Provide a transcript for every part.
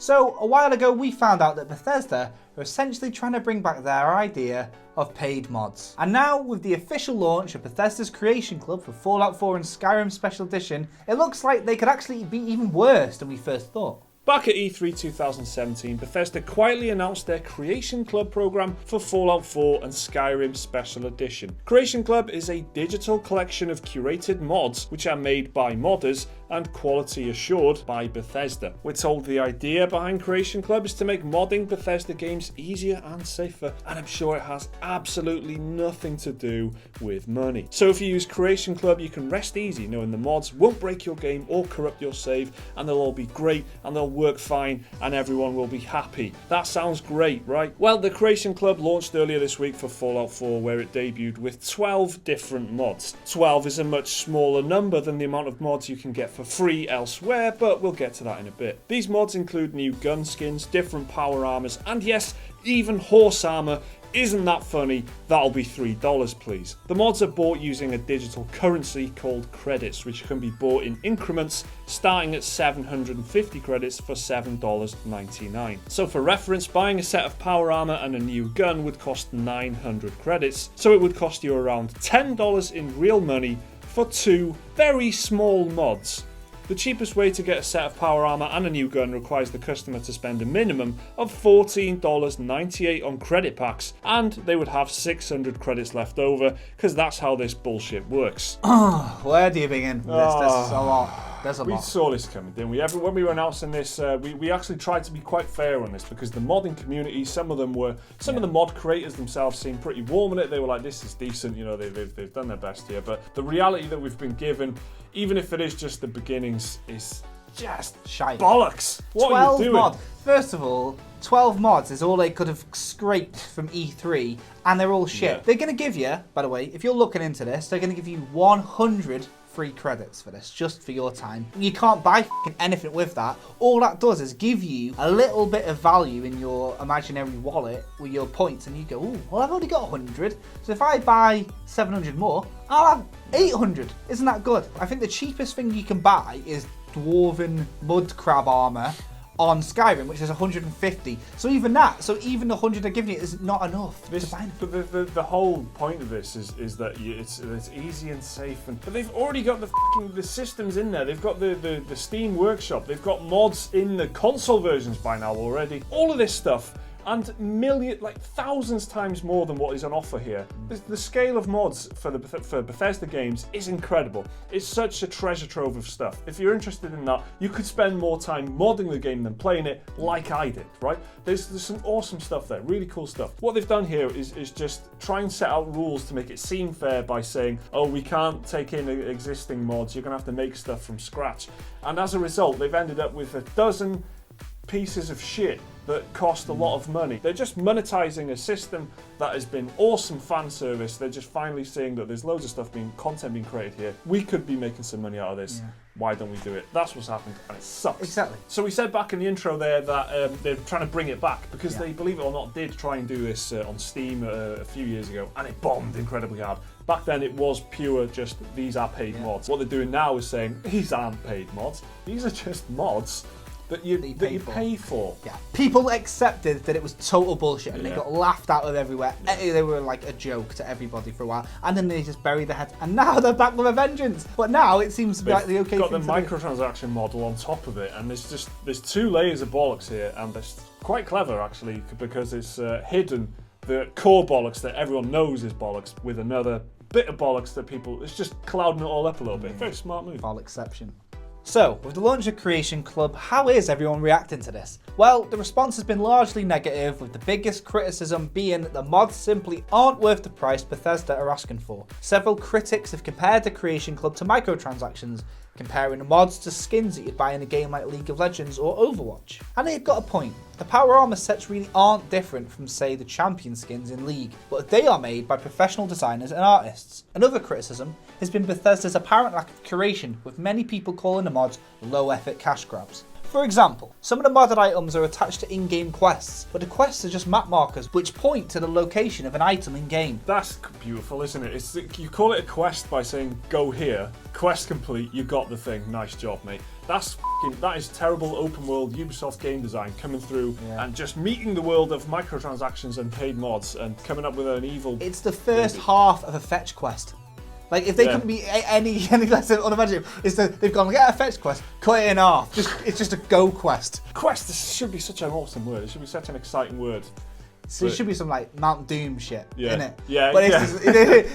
So a while ago we found out that Bethesda are essentially trying to bring back their idea of paid mods. And now with the official launch of Bethesda's Creation Club for Fallout 4 and Skyrim Special Edition, it looks like they could actually be even worse than we first thought. Back at E3 2017, Bethesda quietly announced their Creation Club program for Fallout 4 and Skyrim Special Edition. Creation Club is a digital collection of curated mods which are made by modders and quality assured by Bethesda. We're told the idea behind Creation Club is to make modding Bethesda games easier and safer, and I'm sure it has absolutely nothing to do with money. So if you use Creation Club, you can rest easy knowing the mods won't break your game or corrupt your save, and they'll all be great and they'll work fine and everyone will be happy. That sounds great, right? Well, the Creation Club launched earlier this week for Fallout 4, where it debuted with 12 different mods. 12 is a much smaller number than the amount of mods you can get for free elsewhere, but we'll get to that in a bit. These mods include new gun skins, different power armors, and yes, even horse armor. Isn't that funny? That'll be $3, please. The mods are bought using a digital currency called credits, which can be bought in increments starting at 750 credits for $7.99. So for reference, buying a set of power armor and a new gun would cost 900 credits, so it would cost you around $10 in real money for two very small mods. The cheapest way to get a set of power armor and a new gun requires the customer to spend a minimum of $14.98 on credit packs, and they would have 600 credits left over, because that's how this bullshit works. Where do you begin with this? This is a lot. There's a lot. We saw this coming, didn't we? When we were announcing this, we actually tried to be quite fair on this, because the modding community, some of the mod creators themselves seemed pretty warm in it. They were like, this is decent, you know, they've done their best here. But the reality that we've been given, even if it is just the beginnings, is just shite. Bollocks. What are you doing? Mods. First of all, 12 mods is all they could have scraped from E3, and they're all shit. Yeah. They're going to give you, by the way, if you're looking into this, they're going to give you 100 free credits for this, just for your time. You can't buy anything with that. All that does is give you a little bit of value in your imaginary wallet with your points, and you go, ooh, well, I've only got 100, so if I buy 700 more, I'll have 800. Isn't that good? I think the cheapest thing you can buy is Dwarven Mud Crab armor on Skyrim, which is 150. So even the 100 they're giving you is not enough to buy them. But the whole point of this is that it's easy and safe, but they've already got the systems in there. They've got the Steam Workshop. They've got mods in the console versions by now already. All of this stuff. And thousands times more than what is on offer here. The scale of mods for Bethesda games is incredible. It's such a treasure trove of stuff. If you're interested in that, you could spend more time modding the game than playing it, like I did, right? There's some awesome stuff there, really cool stuff. What they've done here is just try and set out rules to make it seem fair by saying, oh, we can't take in existing mods, you're gonna have to make stuff from scratch. And as a result, they've ended up with a dozen pieces of shit that cost a lot of money. They're just monetizing a system that has been awesome fan service. They're just finally seeing that there's loads of content being created here. We could be making some money out of this. Yeah. Why don't we do it? That's what's happened, and it sucks. Exactly. So we said back in the intro there that they're trying to bring it back, because they, believe it or not, did try and do this on Steam a few years ago, and it bombed incredibly hard. Back then it was pure just, these are paid mods. What they're doing now is saying, these aren't paid mods, these are just mods that you pay for. Yeah. People accepted that it was total bullshit, and they got laughed out of everywhere. They were like a joke to everybody for a while, and then they just buried their heads, and now they're back with a vengeance. But now it seems to be like the okay thing to do. They've got the microtransaction model on top of it, and there's two layers of bollocks here, and it's quite clever actually, because it's hidden the core bollocks that everyone knows is bollocks with another bit of bollocks that it's just clouding it all up a little bit. Very smart move. All exception. So, with the launch of Creation Club, how is everyone reacting to this? Well, the response has been largely negative, with the biggest criticism being that the mods simply aren't worth the price Bethesda are asking for. Several critics have compared the Creation Club to microtransactions, comparing the mods to skins that you'd buy in a game like League of Legends or Overwatch. And they've got a point. The power armor sets really aren't different from, say, the champion skins in League, but they are made by professional designers and artists. Another criticism has been Bethesda's apparent lack of curation, with many people calling the mods low-effort cash grabs. For example, some of the modded items are attached to in-game quests, but the quests are just map markers which point to the location of an item in-game. That's beautiful, isn't it? You call it a quest by saying, go here, quest complete, you got the thing, nice job, mate. That is terrible open world Ubisoft game design coming through and just meeting the world of microtransactions and paid mods and coming up with an evil... It's the first half of a fetch quest. Like, if they couldn't be any less unimaginable, they've gone, get a fetch quest, cut it in half. It's just a go quest. Quest should be such an awesome word. It should be such an exciting word. So it should be some like Mount Doom shit, innit? Yeah. But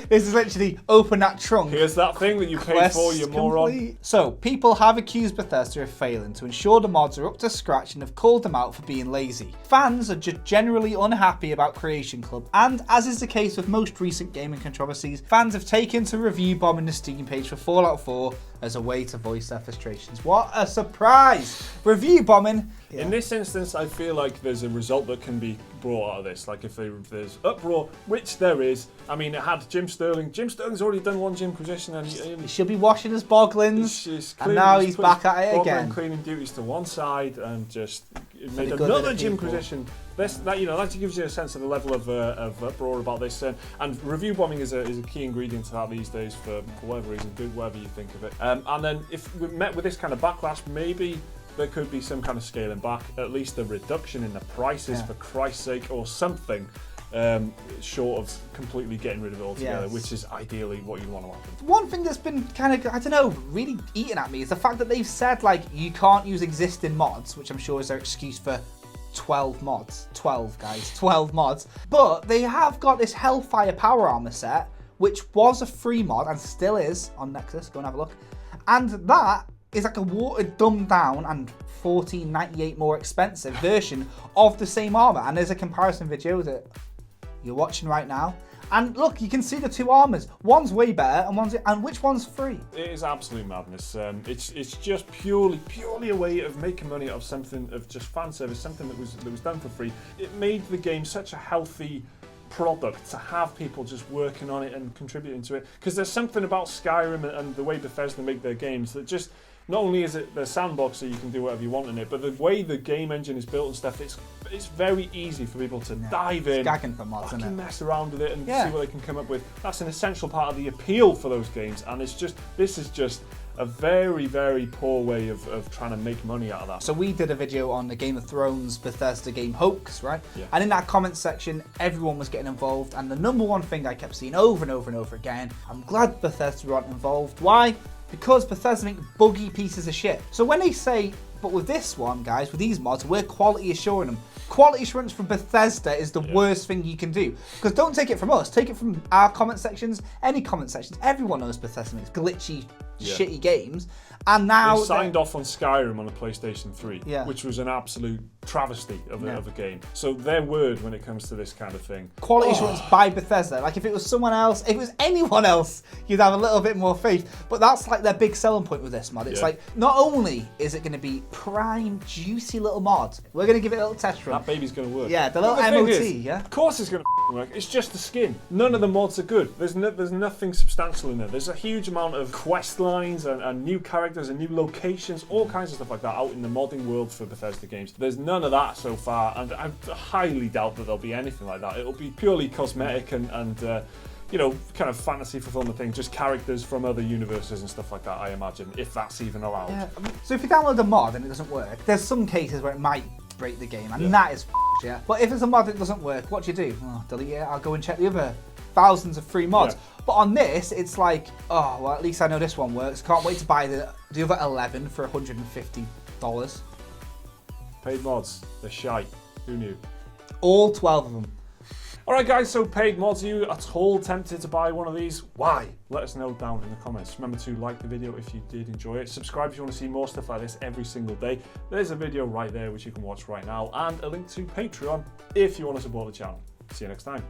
this is literally open that trunk. Here's that thing that you paid for, you moron. So people have accused Bethesda of failing to ensure the mods are up to scratch and have called them out for being lazy. Fans are just generally unhappy about Creation Club, and as is the case with most recent gaming controversies, fans have taken to review bombing the Steam page for Fallout 4 as a way to voice their frustrations. What a surprise! Review bombing. Yeah. In this instance, I feel like there's a result that can be brought out of this. Like if there's uproar, which there is. I mean, it had Jim Sterling. Jim Sterling's already done one Jimquisition, and he should be washing his boglins, and now he's back at it again. Cleaning duties to one side and just made another Jimquisition. That gives you a sense of the level of uproar about this. And review bombing is a key ingredient to that these days for whatever reason, good, whatever you think of it. And then if we met with this kind of backlash, maybe there could be some kind of scaling back, at least a reduction in the prices for Christ's sake, or something, short of completely getting rid of it altogether, which is ideally what you want to happen. One thing that's been kind of, I don't know, really eating at me is the fact that they've said, like, you can't use existing mods, which I'm sure is their excuse for 12 mods. 12, guys. 12 mods. But they have got this Hellfire Power Armor set, which was a free mod and still is on Nexus. Go and have a look. And that is like a watered, dumbed down and $14.98 more expensive version of the same armor. And there's a comparison video that you're watching right now. And look, you can see the two armors. One's way better, and which one's free? It is absolute madness. It's just purely a way of making money out of something, of just fan service, something that was done for free. It made the game such a healthy product to have people just working on it and contributing to it. Because there's something about Skyrim and the way Bethesda make their games that just, not only is it the sandbox so you can do whatever you want in it, but the way the game engine is built and stuff, it's very easy for people to dive in, for mods, fucking mess around with it and see what they can come up with. That's an essential part of the appeal for those games, and this is just a very, very poor way of trying to make money out of that. So we did a video on the Game of Thrones Bethesda game hoax, right? Yeah. And in that comment section, everyone was getting involved, and the number one thing I kept seeing over and over and over again, I'm glad Bethesda aren't involved. Why? Because Bethesda make buggy pieces of shit. So when they say, but with this one, guys, with these mods, we're quality assuring them. Quality assurance from Bethesda is the worst thing you can do. Because don't take it from us, take it from our comment sections, any comment sections. Everyone knows Bethesda makes glitchy, shitty games. And now they signed off on Skyrim on the PlayStation 3, Yeah. which was an absolute travesty of a game. So their word when it comes to this kind of thing. Quality assurance by Bethesda. Like if it was someone else, if it was anyone else, you'd have a little bit more faith. But that's like their big selling point with this mod. It's like, not only is it going to be prime, juicy little mod, we're going to give it a little test run. That baby's going to work. Yeah, the little thing MOT, is, yeah? Of course it's going to work. It's just the skin. None of the mods are good. There's nothing substantial in there. There's a huge amount of quest lines and new characters and new locations, all kinds of stuff like that out in the modding world for Bethesda games. There's none of that so far, and I highly doubt that there'll be anything like that. It'll be purely cosmetic and kind of fantasy fulfillment thing, just characters from other universes and stuff like that, I imagine, if that's even allowed. Yeah. So if you download a mod and it doesn't work, there's some cases where it might break the game, and that is yeah. But if it's a mod that doesn't work, what do you do? Oh, delete it, I'll go and check the other thousands of free mods. Yeah. But on this, it's like, oh, well, at least I know this one works. Can't wait to buy the other 11 for $150. Paid mods, they're shite. Who knew? All 12 of them. Alright guys, so paid mods, are you at all tempted to buy one of these? Why? Let us know down in the comments. Remember to like the video if you did enjoy it. Subscribe if you want to see more stuff like this every single day. There's a video right there which you can watch right now, and a link to Patreon if you want to support the channel. See you next time.